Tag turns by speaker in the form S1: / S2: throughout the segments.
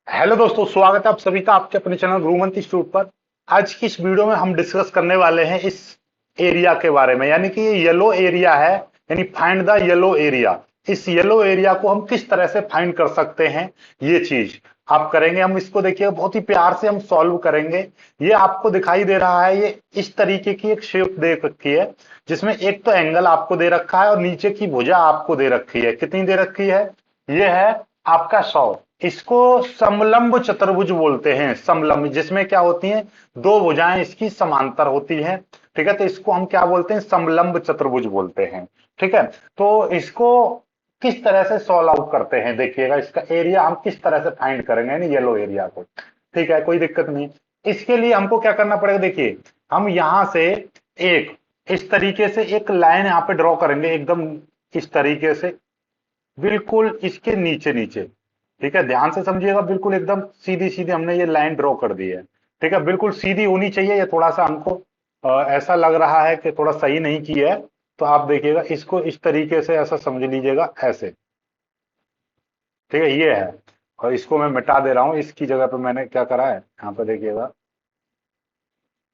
S1: Hello दोस्तों, स्वागत है आप सभी का आपके अपने चैनल गुरुमंत इंस्टीट्यूट पर। आज की इस वीडियो में हम डिस्कस करने वाले हैं इस एरिया के बारे में, यानी कि ये येलो एरिया है, यानी फाइंड द येलो एरिया। इस येलो एरिया को हम किस तरह से फाइंड कर सकते हैं, ये चीज आप करेंगे। हम इसको देखिए बहुत ही प्यार से हम सॉल्व करेंगे। ये आपको दिखाई दे रहा है, ये इस तरीके की एक शेप दे रखी है, जिसमें एक तो एंगल आपको दे रखा है और नीचे की भुजा आपको दे रखी है। कितनी दे रखी है? ये है आपका 100। इसको समलंब चतुर्भुज बोलते हैं। समलंब जिसमें क्या होती हैं, दो भुजाएं इसकी समांतर होती हैं। ठीक है, तो इसको हम क्या बोलते हैं? समलंब चतुर्भुज बोलते हैं। ठीक है, तो इसको किस तरह से सॉल्व आउट करते हैं देखिएगा। इसका एरिया हम किस तरह से फाइंड करेंगे, यानी येलो एरिया को। ठीक है, कोई दिक्कत नहीं। इसके लिए हमको क्या करना पड़ेगा, देखिए हम यहां से एक इस तरीके से एक लाइन यहाँ पे ड्रॉ करेंगे, एकदम इस तरीके से, बिल्कुल इसके नीचे नीचे। ठीक है, ध्यान से समझिएगा, बिल्कुल एकदम सीधी सीधी हमने ये लाइन ड्रॉ कर दी है। ठीक है, बिल्कुल सीधी होनी चाहिए। ये थोड़ा सा हमको ऐसा लग रहा है कि थोड़ा सही नहीं की है, तो आप देखिएगा इसको इस तरीके से ऐसा समझ लीजिएगा, ऐसे। ठीक है, ये है। और इसको मैं मिटा दे रहा हूं, इसकी जगह पे मैंने क्या करा है, यहाँ पे देखिएगा।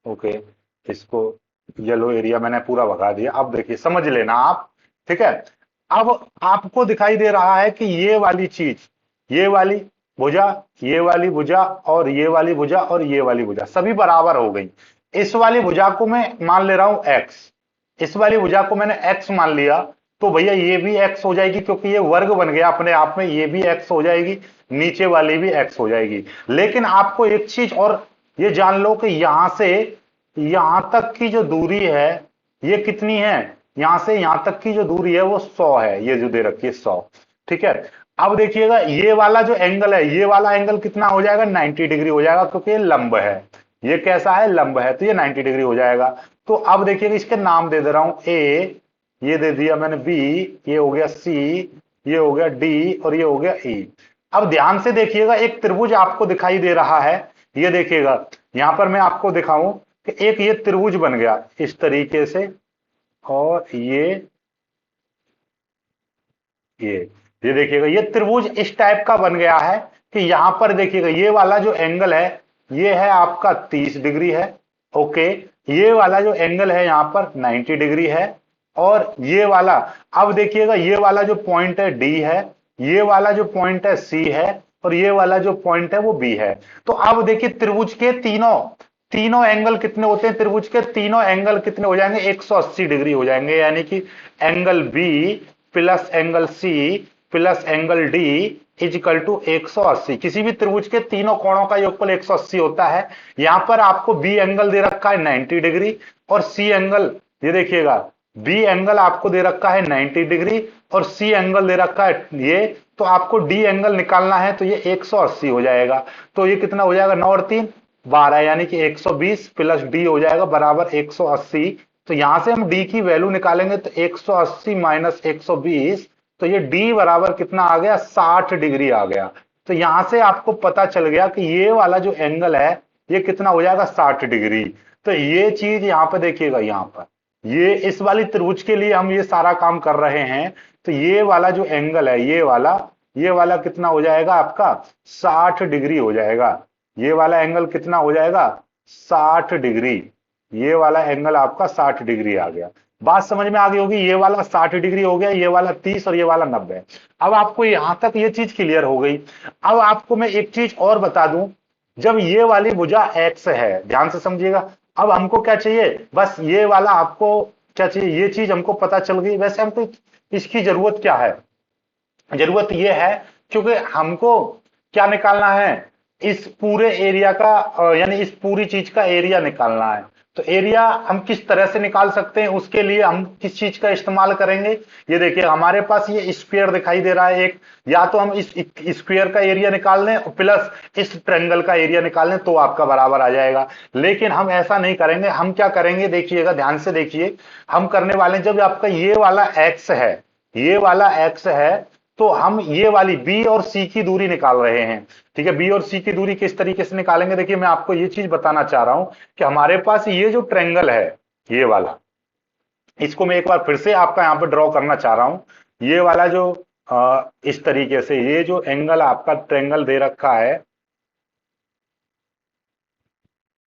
S1: ओके, इसको येलो एरिया मैंने पूरा भगा दिया। अब देखिए, समझ लेना आप। ठीक है, अब आपको दिखाई दे रहा है कि ये वाली चीज, ये वाली भुजा, ये वाली भुजा और ये वाली भुजा और ये वाली भुजा सभी बराबर हो गई। इस वाली भुजा को मैं मान ले रहा हूं एक्स, इस वाली भुजा को मैंने एक्स मान लिया, तो भैया ये भी एक्स हो जाएगी, क्योंकि ये वर्ग बन गया अपने आप में। ये भी एक्स हो जाएगी, नीचे वाली भी एक्स हो जाएगी। लेकिन आपको एक चीज और ये जान लो कि यहां से यहां तक की जो दूरी है, ये कितनी है? यहां से यहां तक की जो दूरी है वो 100 है, ये जो दे रखी है 100। ठीक है, अब देखिएगा ये वाला जो एंगल है, ये वाला एंगल कितना हो जाएगा? 90 डिग्री हो जाएगा, क्योंकि ये लंब है। ये कैसा है? लंब है, तो ये 90 डिग्री हो जाएगा। तो अब देखिएगा, इसके नाम दे दे रहा हूं। ए, ये दे दिया मैंने बी, ये हो गया सी, ये हो गया डी और ये हो गया ई। अब ध्यान से देखिएगा, एक त्रिभुज आपको दिखाई दे रहा है। ये देखिएगा, यहां पर मैं आपको दिखाऊं कि एक ये त्रिभुज बन गया इस तरीके से, और ये ये देखिएगा, ये त्रिभुज इस टाइप का बन गया है कि यहां पर देखिएगा, ये वाला जो एंगल है, ये है आपका 30 डिग्री है। ओके, ये वाला जो एंगल है यहां पर 90 डिग्री है। और ये वाला, अब देखिएगा, ये वाला जो पॉइंट है डी है, ये वाला जो पॉइंट है सी है, और ये वाला जो पॉइंट है वो बी है। तो अब देखिए, त्रिभुज के तीनों तीनों एंगल कितने होते हैं? त्रिभुज के तीनों एंगल कितने हो जाएंगे? 180 डिग्री हो जाएंगे, यानी कि angle B plus angle C plus angle D equal to 180। किसी भी त्रिभुज के तीनों कोणों का योगफल 180 होता है। यहां पर आपको बी एंगल दे रखा है 90 डिग्री, और सी एंगल, ये देखिएगा, बी एंगल आपको दे रखा है 90 डिग्री और सी एंगल दे रखा है ये। तो आपको डी एंगल निकालना है, तो ये 180 हो जाएगा। तो ये कितना हो जाएगा? 9 और 3 12, यानी कि 120 प्लस डी हो जाएगा बराबर 180। तो यहां से हम डी की वैल्यू निकालेंगे, तो 180 माइनस 120, तो ये डी बराबर कितना आ गया? 60 डिग्री आ गया। तो यहां से आपको पता चल गया कि ये वाला जो एंगल है, ये कितना हो जाएगा? 60 डिग्री। तो ये चीज यहां पर देखिएगा, यहां पर ये इस वाली त्रिभुज के लिए हम ये सारा काम कर रहे हैं। तो ये वाला जो एंगल है, ये वाला कितना हो जाएगा आपका? 60 डिग्री हो जाएगा। ये वाला एंगल कितना हो जाएगा? 60 डिग्री। ये वाला एंगल आपका 60 डिग्री आ गया। बात समझ में आ गई होगी। ये वाला 60 डिग्री हो गया, ये वाला 30 और ये वाला 90। अब आपको यहां तक ये चीज क्लियर हो गई। अब आपको मैं एक चीज और बता दूं, जब ये वाली भुजा एक्स है, ध्यान से समझिएगा। अब हमको क्या चाहिए? बस ये वाला आपको क्या चाहिए? ये चीज हमको पता चल गई। वैसे हमको इसकी जरूरत क्या है? जरूरत यह है, क्योंकि हमको क्या निकालना है? इस पूरे एरिया का यानी इस पूरी चीज का एरिया निकालना है। तो एरिया हम किस तरह से निकाल सकते हैं, उसके लिए हम किस चीज का इस्तेमाल करेंगे? ये देखिए, हमारे पास ये स्क्वायर दिखाई दे रहा है एक, या तो हम इस स्क्वायर का एरिया निकाल लें प्लस इस ट्रायंगल का एरिया निकाल लें, तो आपका बराबर आ जाएगा। लेकिन हम ऐसा नहीं करेंगे। हम क्या करेंगे, देखिएगा, ध्यान से देखिए। हम करने वाले, जब आपका ये वाला एक्स है, ये वाला एक्स है, तो हम ये वाली बी और सी की दूरी निकाल रहे हैं। ठीक है, बी और सी की दूरी किस तरीके से निकालेंगे? देखिए, मैं आपको ये चीज बताना चाह रहा हूं कि हमारे पास ये जो ट्रायंगल है, ये वाला, इसको मैं एक बार फिर से आपका यहां पर ड्रॉ करना चाह रहा हूं। ये वाला जो इस तरीके से ये जो एंगल आपका ट्रायंगल दे रखा है,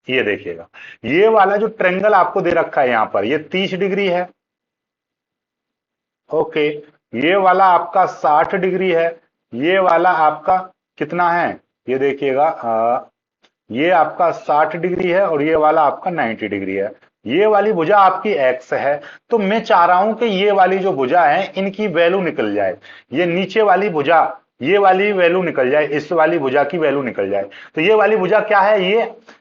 S1: ये देखिएगा, ये वाला जो ट्रेंगल आपको दे रखा है यहां पर, ये 30 डिग्री है। ओके, ये वाला आपका 60 डिग्री है। ये वाला आपका कितना है, ये देखिएगा, ये आपका 60 डिग्री है और ये वाला आपका 90 डिग्री है। ये वाली भुजा आपकी एक्स है। तो मैं चाह रहा हूं कि ये वाली जो भुजा है इनकी वैल्यू निकल जाए। ये नीचे वाली भुजा, ये वाली वैल्यू निकल जाए, इस वाली भुजा की वैल्यू निकल जाए। तो ये वाली भुजा क्या है,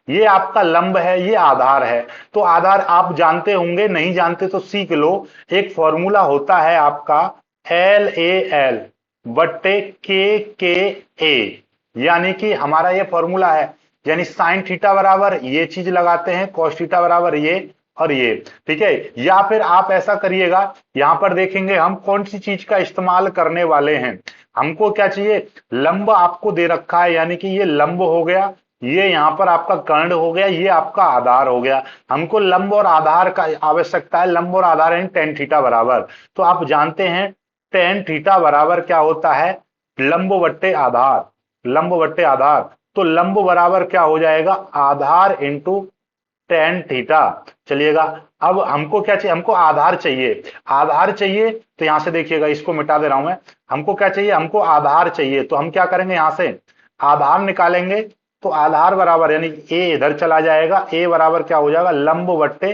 S1: ये आपका लंब है, ये आधार है। तो आधार आप जानते होंगे, नहीं जानते तो सीख लो। एक फॉर्मूला होता है आपका एल ए एल बट्टे के ए, यानी कि हमारा ये फॉर्मूला है। यानी साइन थीटा बराबर ये चीज लगाते हैं, कॉस थीटा बराबर ये और ये। ठीक है, या फिर आप ऐसा करिएगा, यहां पर देखेंगे हम कौन सी चीज का इस्तेमाल करने वाले हैं। हमको क्या चाहिए, लंब आपको दे रखा है, यानी कि ये लंब हो गया, ये यहां पर आपका कर्ण हो गया, ये आपका आधार हो गया। हमको लंब और आधार का आवश्यकता है, लंब और आधार है टेन थीटा बराबर। तो आप जानते हैं टेन थीटा बराबर क्या होता है, लंब बट्टे आधार, लंब बट्टे आधार। तो लंब बराबर क्या हो जाएगा, आधार इंटू टेन थीटा। चलिएगा, अब हमको क्या चाहिए, हमको आधार चाहिए। आधार चाहिए तो यहां से देखिएगा, इसको मिटा दे रहा हूं मैं। हमको क्या चाहिए, हमको आधार चाहिए। तो हम क्या करेंगे, यहां से आधार निकालेंगे। तो आधार बराबर यानी ए इधर चला जाएगा, ए बराबर क्या हो जाएगा, लंब बट्टे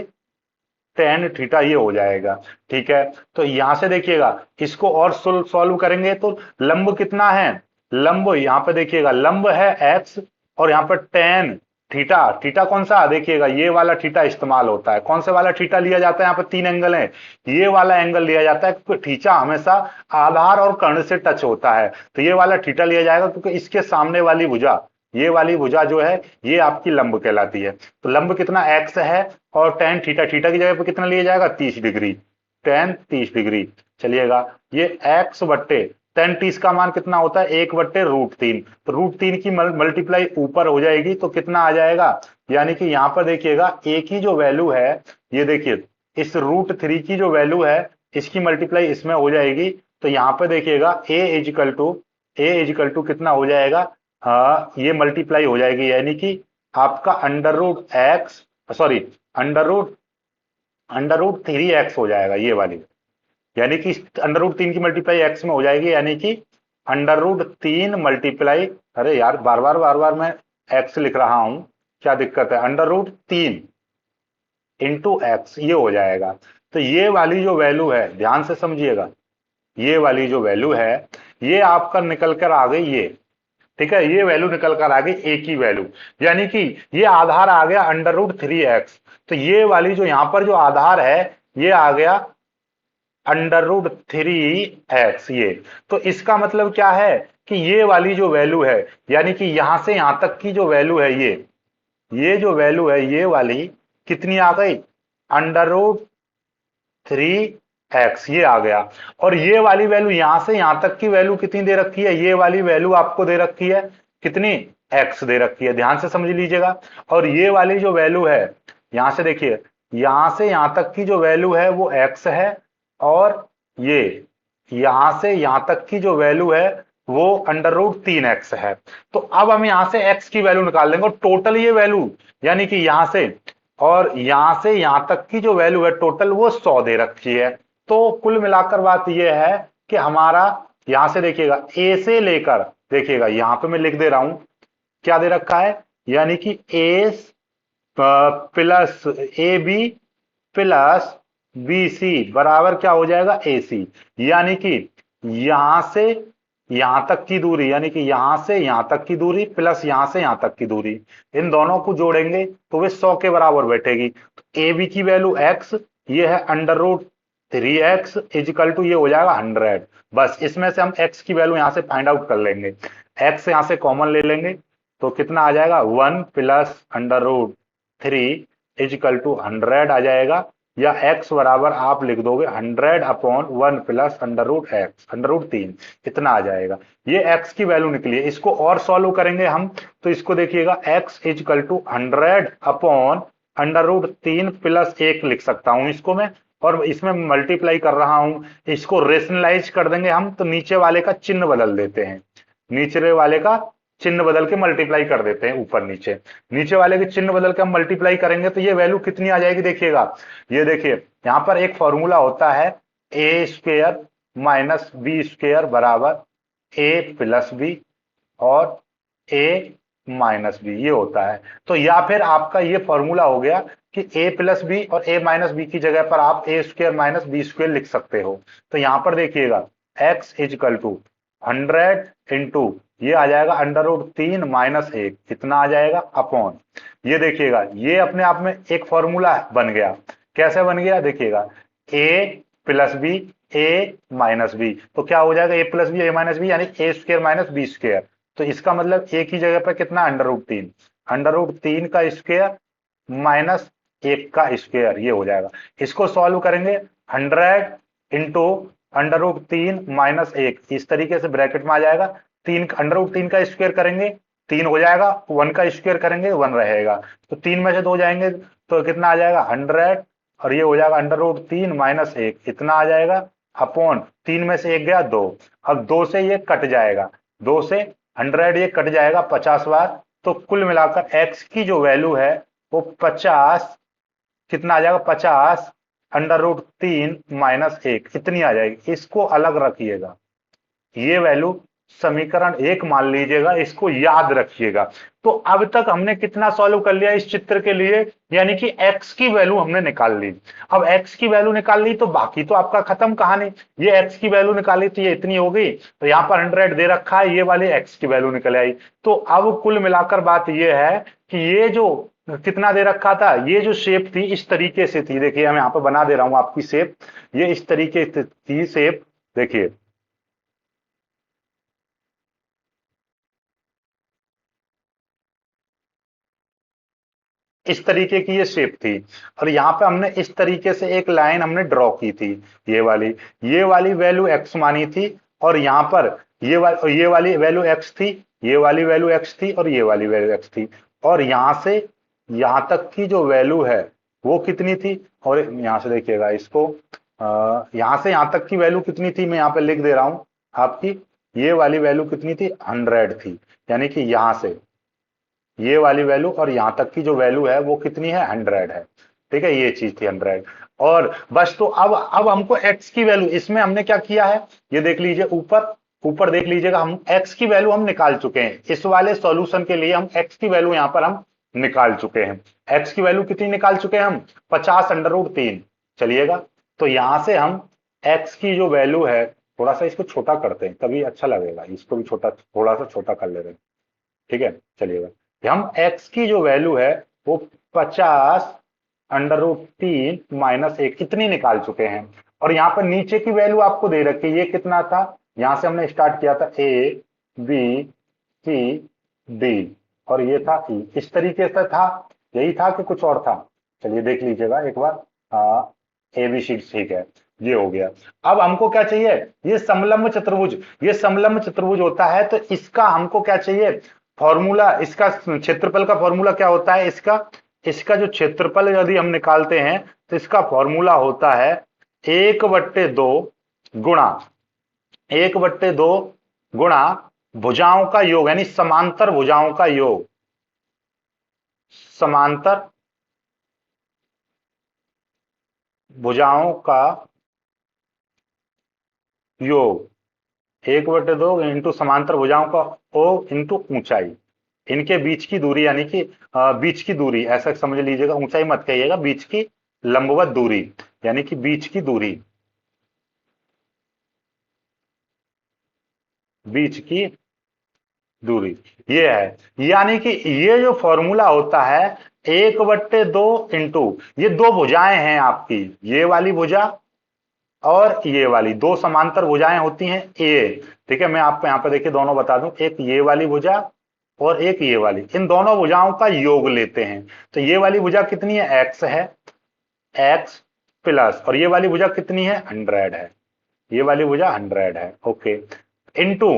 S1: टेन थीटा, ये हो जाएगा। ठीक है, तो यहां से देखिएगा, इसको और सॉल्व करेंगे तो लंब कितना है, लंब यहां पे देखिएगा, लंब है एक्स और यहां पर टेन थीटा। थीटा कौन सा, देखिएगा ये वाला थीटा इस्तेमाल होता है। कौन से वाला थीटा लिया जाता है, यहाँ पर तीन एंगल है, ये वाला एंगल लिया जाता है क्योंकि थीटा हमेशा आधार और कर्ण से टच होता है। तो ये वाला थीटा लिया जाएगा क्योंकि इसके सामने वाली भुजा, ये वाली भुजा जो है ये आपकी लंब कहलाती है। तो लंब कितना एक्स है और टेन थीटा, थीटा की जगह पे कितना लिया जाएगा, 30 डिग्री, टेन 30 डिग्री। चलिएगा, ये एक्स बट्टे टेन, 30 का मान कितना होता है, एक बट्टे रूट तीन। तो रूट तीन की मल्टीप्लाई ऊपर हो जाएगी तो कितना आ जाएगा, यानी कि यहां पर देखिएगा ए की जो वैल्यू है, ये देखिए इस रूट थ्री की जो वैल्यू है इसकी मल्टीप्लाई इसमें हो जाएगी। तो यहां पर देखिएगा ए इजिकल टू कितना हो जाएगा, ये मल्टीप्लाई हो जाएगी, यानी कि आपका under root X, sorry, under root under root three X हो जाएगा ये वाली। यानी कि अंडर रूट तीन की मल्टीप्लाई एक्स में हो जाएगी, यानी कि अंडर रूट तीन मल्टीप्लाई, अरे यार बार बार मैं एक्स लिख रहा हूं, क्या दिक्कत है, अंडर रूट तीन इंटू एक्स ये हो जाएगा। तो ये वाली जो वैल्यू है ध्यान से समझिएगा, ये वाली जो वैल्यू है ये आपका निकल कर आ गई ये। ठीक है, ये वैल्यू निकल कर आ गई ए की वैल्यू, यानी कि ये आधार आ गया अंडर रूट थ्री एक्स। तो ये वाली जो यहां पर जो आधार है ये आ गया अंडर रूट थ्री एक्स ये। तो इसका मतलब क्या है कि ये वाली जो वैल्यू है, यानी कि यहां से यहां तक की जो वैल्यू है ये जो वैल्यू है ये वाली कितनी आ गई, अंडर रूट थ्री एक्स ये आ गया। और ये वाली वैल्यू यहां से यहां तक की वैल्यू कितनी दे रखी है, ये वाली वैल्यू आपको दे रखी है कितनी, एक्स दे रखी है, ध्यान से समझ लीजिएगा। और ये वाली जो वैल्यू है, यहां से देखिए, यहां से यहां तक की जो वैल्यू है वो एक्स है, और ये यहां से यहां तक की जो वैल्यू है वो अंडर रूट तीन एक्स है। तो अब हम यहां से एक्स की वैल्यू निकाल लेंगे और टोटल ये वैल्यू, यानी कि यहां से और यहां से यहां तक की जो वैल्यू है टोटल वो 100 दे रखी है। तो कुल मिलाकर बात यह है कि हमारा, यहां से देखिएगा ए से लेकर, देखिएगा यहां पे मैं लिख दे रहा हूं क्या दे रखा है, यानी कि A plus A B plus B C बराबर क्या हो जाएगा, ए सी। यानी कि यहां से यहां तक की दूरी, यानी कि यहां से यहां तक की दूरी प्लस यहां से यहां तक की दूरी, इन दोनों को जोड़ेंगे तो वे 100 के बराबर बैठेगी। तो ए बी की वैल्यू एक्स, ये है under root three X equal to ये हो जाएगा 100। बस इसमें से हम एक्स की वैल्यू यहां से फाइंड आउट कर लेंगे, एक्स यहां से कॉमन ले लेंगे तो कितना आ जाएगा, one plus under root three equal to 100 आ जाएगा, या x बराबर आप लिख दोगे 100 upon one plus under root X, under root तीन, इतना आ जाएगा। ये x की वैल्यू निकली है। इसको और सॉल्व करेंगे हम तो इसको देखिएगा x equal to 100 upon under root तीन प्लस एक लिख सकता हूं इसको मैं, और इसमें मल्टीप्लाई कर रहा हूं। इसको रेशनलाइज कर देंगे हम तो नीचे वाले का चिन्ह बदल देते हैं, नीचे वाले का चिन्ह बदल के मल्टीप्लाई कर देते हैं ऊपर नीचे, नीचे वाले के चिन्ह बदल के हम मल्टीप्लाई करेंगे तो ये वैल्यू कितनी आ जाएगी देखिएगा। ये देखिए यहां पर एक फॉर्मूला होता है ए स्क्वेयर माइनस बी स्क्वेयर बराबर ए प्लस बी और ए माइनस बी, ये होता है। तो या फिर आपका ये फॉर्मूला हो गया कि ए प्लस बी और ए माइनस बी की जगह पर आप ए स्क्वेयर माइनस बी स्क्वेयर लिख सकते हो। तो यहां पर देखिएगा x इजकल टू 100 इंटू ये आ जाएगा अंडर रूट 3 माइनस 1, कितना आ जाएगा अपॉन, ये देखिएगा ये अपने आप में एक फॉर्मूला बन गया। कैसे बन गया देखिएगा, ए प्लस बी ए माइनस बी, तो क्या हो जाएगा ए प्लस बी ए माइनस बी यानी ए स्क्वेयर माइनस बी स्क्वेयर। तो इसका मतलब ए की जगह पर कितना अंडर रूट 3, अंडर रूट 3 का स्क्वेयर माइनस 1 का स्क्वेयर, ये हो जाएगा। इसको सॉल्व करेंगे 100 इंटू अंडर रूट 3 माइनस 1, इस तरीके से ब्रैकेट में आ जाएगा। 3 अंडर रूट 3 का स्क्वेयर करेंगे 3 हो जाएगा, 1 का स्क्वेयर करेंगे 1 रहेगा, तो 3 में से 2 जाएंगे तो कितना आ जाएगा 100 और ये हो जाएगा अंडर रूट 3 माइनस 1, इतना आ जाएगा अपॉन 3 में से 1 गया 2, अब 2 से ये कट जाएगा, 2 से 100 ये कट जाएगा 50 बार, तो कुल मिलाकर x की जो वैल्यू है वो 50, कितना आ जाएगा 50 अंडर रूट 3 माइनस 1, इतनी आ जाएगी। इसको अलग रखिएगा, ये वैल्यू समीकरण 1 मान लीजिएगा, इसको याद रखिएगा। तो अब तक हमने कितना सॉल्व कर लिया इस चित्र के लिए, यानी कि x की वैल्यू हमने निकाल ली। अब x की वैल्यू निकाल ली तो बाकी तो आपका खत्म कहानी, ये x की वैल्यू निकाली तो ये इतनी हो गई, तो यहाँ पर 100 दे रखा है, ये वाली x की वैल्यू निकल आई। तो अब कुल मिलाकर बात ये है कि ये जो कितना दे रखा था, ये जो शेप थी इस तरीके से थी, देखिए मैं यहाँ पर बना दे रहा हूं आपकी शेप, ये इस तरीके थी शेप, देखिए इस तरीके की ये शेप थी और यहाँ पे हमने इस तरीके से एक लाइन हमने ड्रॉ की थी, ये वाली वैल्यू x मानी थी और यहाँ पर ये वाली वैल्यू x थी, ये वाली वैल्यू x थी और ये वाली वैल्यू x थी, और यहाँ से यहाँ तक की जो वैल्यू है वो कितनी थी, और यहाँ से देखिएगा इसको यहाँ से यहाँ तक की वैल्यू कितनी थी, मैं यहाँ पे लिख दे रहा हूं आपकी, ये वाली वैल्यू कितनी थी 100 थी, यानी कि यहाँ से ये वाली वैल्यू और यहां तक की जो वैल्यू है वो कितनी है 100 है, ठीक है, ये चीज थी 100। और बस तो अब हमको x की वैल्यू, इसमें हमने क्या किया है ये देख लीजिए, ऊपर ऊपर देख लीजिएगा, हम x की वैल्यू हम निकाल चुके हैं, इस वाले सॉल्यूशन के लिए हम x की वैल्यू यहां पर हम निकाल चुके हैं। x की वैल्यू कितनी निकाल चुके हैं हम 50 अंडर रूट 3, चलिएगा तो यहां से हम x की जो वैल्यू है, थोड़ा सा इसको छोटा करते हैं तभी अच्छा लगेगा, इसको भी छोटा थोड़ा सा छोटा कर ले रहे हैं, ठीक है, चलिएगा हम x की जो वैल्यू है वो 50 अंडर रूट 3 माइनस 1 इतनी निकाल चुके हैं, और यहाँ पर नीचे की वैल्यू आपको दे रखी है, ये कितना था, यहां से हमने स्टार्ट किया था a b c d और ये था e, इस तरीके से था, यही था कि कुछ और था, चलिए देख लीजिएगा एक बार, ए बी सी ठीक है, ये हो गया। अब हमको क्या चाहिए, ये समलंब चतुर्भुज, ये समलंब चतुर्भुज होता है तो इसका हमको क्या चाहिए फॉर्मूला, इसका क्षेत्रफल का फॉर्मूला क्या होता है, इसका इसका जो क्षेत्रफल यदि हम निकालते हैं तो इसका फॉर्मूला होता है 1/2 गुणा 1/2 गुणा भुजाओं का योग, यानी समांतर भुजाओं का योग, समांतर भुजाओं का योग 1/2 इंटू समांतर भुजाओं का ओ इंटू ऊंचाई, इनके बीच की दूरी, यानी कि बीच की दूरी ऐसा समझ लीजिएगा, ऊंचाई मत कहिएगा, बीच की लंबवत दूरी, यानी कि बीच की दूरी, बीच की दूरी ये है, यानी कि ये जो फॉर्मूला होता है 1/2 इंटू, ये दो भुजाएं हैं आपकी, ये वाली भुजा और ये वाली, दो समांतर भुजाएं होती हैं ए, ठीक है, मैं आपको यहाँ पे देखिए दोनों बता दूं, एक ये वाली भुजा और एक ये वाली, इन दोनों भुजाओं का योग लेते हैं, तो ये वाली भुजा कितनी है एक्स है, एक्स प्लस, और ये वाली भुजा कितनी है 100 है, ये वाली भुजा 100 है, ओके, इंटू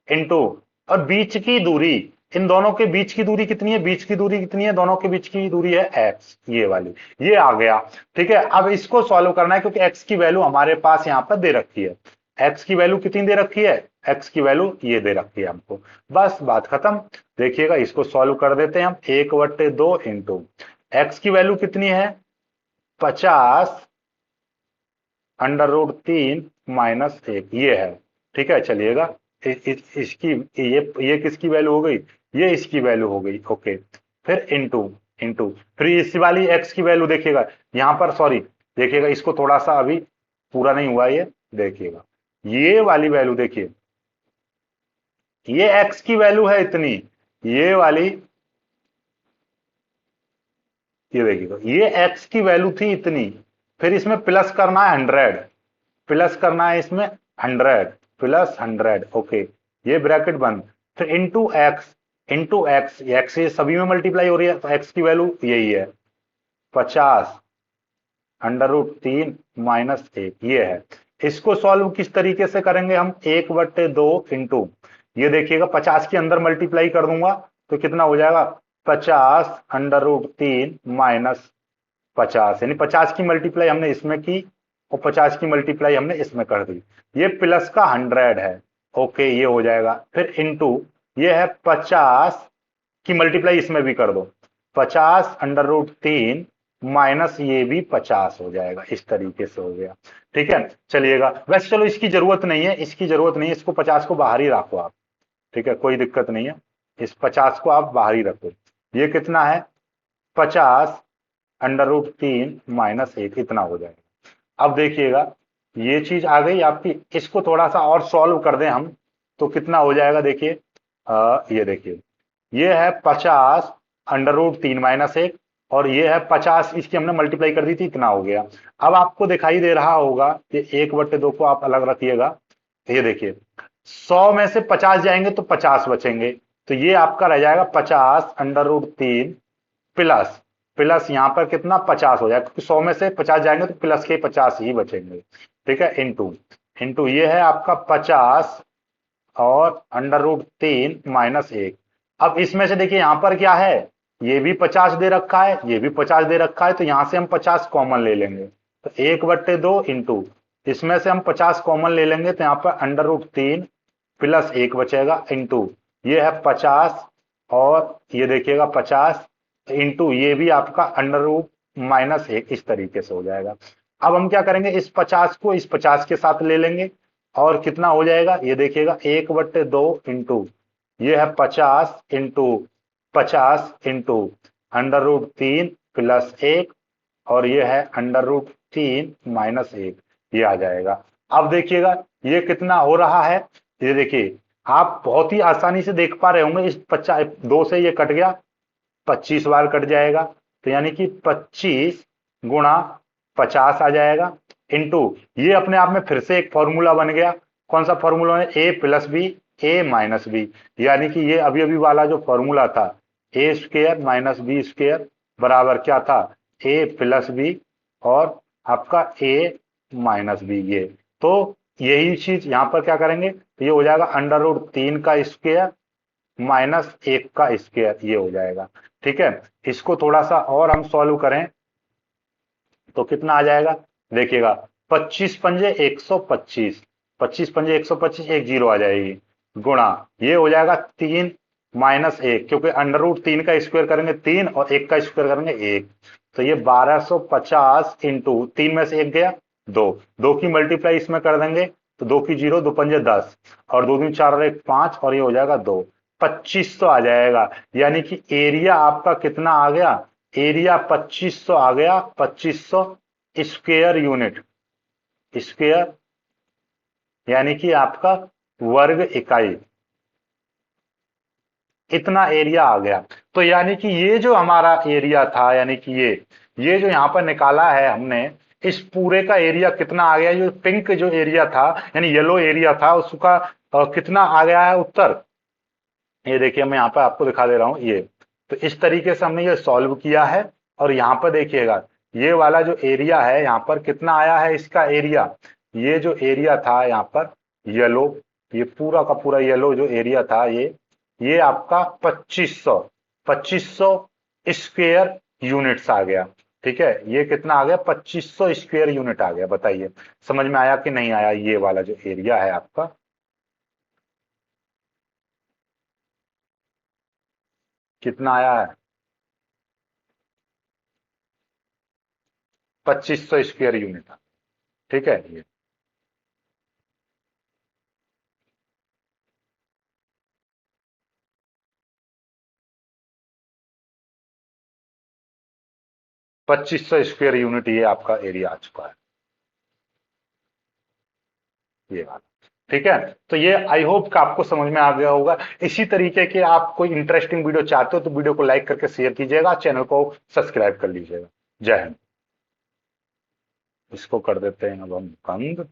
S1: इंटू और बीच की दूरी, इन दोनों के बीच की दूरी कितनी है, बीच की दूरी कितनी है, दोनों के बीच की दूरी है एक्स, ये वाली, ये आ गया, ठीक है। अब इसको सॉल्व करना है क्योंकि एक्स की वैल्यू हमारे पास यहां पर दे रखी है, एक्स की वैल्यू कितनी दे रखी है एक्स की वैल्यू ये दे रखी है हमको, बस बात खत्म। देखिएगा इसको सॉल्व कर देते हैं हम, 1/2 इंटू एक्स की वैल्यू कितनी है 50 √3 माइनस 1 ये है। ठीक है, चलिएगा इसकी ये किसकी वैल्यू हो गई, ये इसकी वैल्यू हो गई। ओके, फिर इंटू इंटू फिर इस वाली एक्स की वैल्यू देखिएगा यहां पर, सॉरी देखिएगा इसको थोड़ा सा अभी पूरा नहीं हुआ ये, देखिएगा ये वाली वैल्यू देखिए, ये एक्स की वैल्यू है इतनी, ये वाली ये देखिएगा ये एक्स की वैल्यू थी इतनी, फिर इसमें प्लस करना है 100, प्लस करना है इसमें 100 प्लस 100। ओके, ये ब्रैकेट बंद, फिर इंटू एक्स, एक्स ये सभी में मल्टीप्लाई हो रही है तो एक्स की वैल्यू यही है 50 √3 माइनस 1 ये है। इसको सॉल्व किस तरीके से करेंगे हम, 1/2 इंटू ये देखिएगा 50 के अंदर मल्टीप्लाई कर दूंगा तो कितना हो जाएगा 50 √3 माइनस 50, यानी 50 की मल्टीप्लाई हमने इसमें की और 50 की मल्टीप्लाई हमने इसमें कर दी, ये प्लस का 100 है। ओके, ये हो जाएगा, फिर इंटू ये है 50 की मल्टीप्लाई इसमें भी कर दो, 50 √3 माइनस ये भी 50 हो जाएगा, इस तरीके से हो गया। ठीक है, चलिएगा वैसे चलो इसकी जरूरत नहीं है, इसकी जरूरत नहीं है, इसको 50 को बाहर ही रखो आप। ठीक है, कोई दिक्कत नहीं है, इस 50 को आप बाहर ही रखो। ये कितना है 50 √3 माइनस 1 इतना हो जाएगा। अब देखिएगा ये चीज आ गई आपकी, इसको थोड़ा सा और सॉल्व कर दें हम तो कितना हो जाएगा, देखिए ये देखिए ये है 50 √3 माइनस 1 और ये है 50, इसकी हमने मल्टीप्लाई कर दी थी, इतना हो गया। अब आपको दिखाई दे रहा होगा कि 1/2 को आप अलग रखिएगा, ये देखिए 100 में से 50 जाएंगे तो 50 बचेंगे, तो ये आपका रह जाएगा 50 √3 प्लस प्लस यहाँ पर कितना 50 हो जाएगा, क्योंकि 100 में से 50 जाएंगे तो प्लस के 50 ही बचेंगे। ठीक है, इंटू इंटू ये है आपका 50 और √3 माइनस 1। अब इसमें से देखिए यहां पर क्या है, ये भी 50 दे रखा है, ये भी 50 दे रखा है, तो यहां से हम 50 कॉमन ले लेंगे, तो 1/2 इंटू इसमें से हम 50 कॉमन ले लेंगे तो यहाँ पर √3 प्लस 1 बचेगा, इंटू ये है 50 और ये देखिएगा 50 इंटू ये भी आपका √-1 इस तरीके से हो जाएगा। अब हम क्या करेंगे, इस 50 को इस 50 के साथ ले लेंगे और कितना हो जाएगा, ये देखिएगा 1/2 इंटू ये है 50 इंटू 50 इंटू √3 प्लस 1 और ये है √3 माइनस 1, ये आ जाएगा। अब देखिएगा ये कितना हो रहा है, ये देखिए आप बहुत ही आसानी से देख पा रहे होंगे, इस 50 2 से ये कट गया, 25 बार कट जाएगा, तो यानी कि 25 गुणा 50 आ जाएगा, इंटू ये अपने आप में फिर से एक फॉर्मूला बन गया, कौन सा फॉर्मूला है, ए प्लस बी ए माइनस बी, यानी कि ये अभी अभी वाला जो फॉर्मूला था ए स्क्वेयर माइनस बी स्क्वेयर बराबर क्या था, ए प्लस बी और आपका ए माइनस बी, ये तो यही चीज यहां पर क्या करेंगे, तो ये हो जाएगा √3 का स्क्वेयर माइनस 1 का स्क्वेयर, ये हो जाएगा। ठीक है, इसको थोड़ा सा और हम सॉल्व करें तो कितना आ जाएगा, देखिएगा 25 पंजे 125, 25 पंजे 125, एक जीरो आ जाएगी, गुणा ये हो जाएगा 3 माइनस 1, क्योंकि √3 का स्क्वायर करेंगे 3 और 1 का स्क्वायर करेंगे 1, तो ये 1250 इंटू 3 में से 1 गया 2, 2 की मल्टीप्लाई इसमें कर देंगे तो 2 की जीरो, 2 पंजे 10 और 2 दूनी 4 और 1 5 और ये हो जाएगा 2, 2500 आ जाएगा। यानी कि एरिया आपका कितना आ गया, एरिया 2500 आ गया, 2500 स्क्वेयर यूनिट, स्क्वेयर यानी कि आपका वर्ग इकाई, इतना एरिया आ गया। तो यानी कि ये जो हमारा एरिया था, यानी कि ये जो यहां पर निकाला है हमने, इस पूरे का एरिया कितना आ गया, जो पिंक जो एरिया था यानी येलो एरिया था उसका कितना आ गया है उत्तर, ये देखिए मैं यहाँ पर आपको दिखा दे रहा हूं, ये तो इस तरीके से हमने ये सॉल्व किया है। और यहाँ पर देखिएगा ये वाला जो एरिया है यहाँ पर कितना आया है इसका एरिया, ये जो एरिया था यहाँ पर येलो, ये पूरा का पूरा येलो जो एरिया था ये आपका 2500 स्क्वेयर यूनिट्स आ गया। ठीक है, ये कितना आ गया 2500 स्क्वेयर यूनिट आ गया, बताइए समझ में आया कि नहीं आया, ये वाला जो एरिया है आपका कितना आया है? 2500 स्क्वायर यूनिट। ठीक है ये 2500 स्क्वायर यूनिट ये आपका एरिया आ चुका है, ये वाला। ठीक है, तो ये आई होप कि आपको समझ में आ गया होगा। इसी तरीके के आप कोई इंटरेस्टिंग वीडियो चाहते हो तो वीडियो को लाइक करके शेयर कीजिएगा, चैनल को सब्सक्राइब कर लीजिएगा। जय हिंद। इसको कर देते हैं अब हम बंद।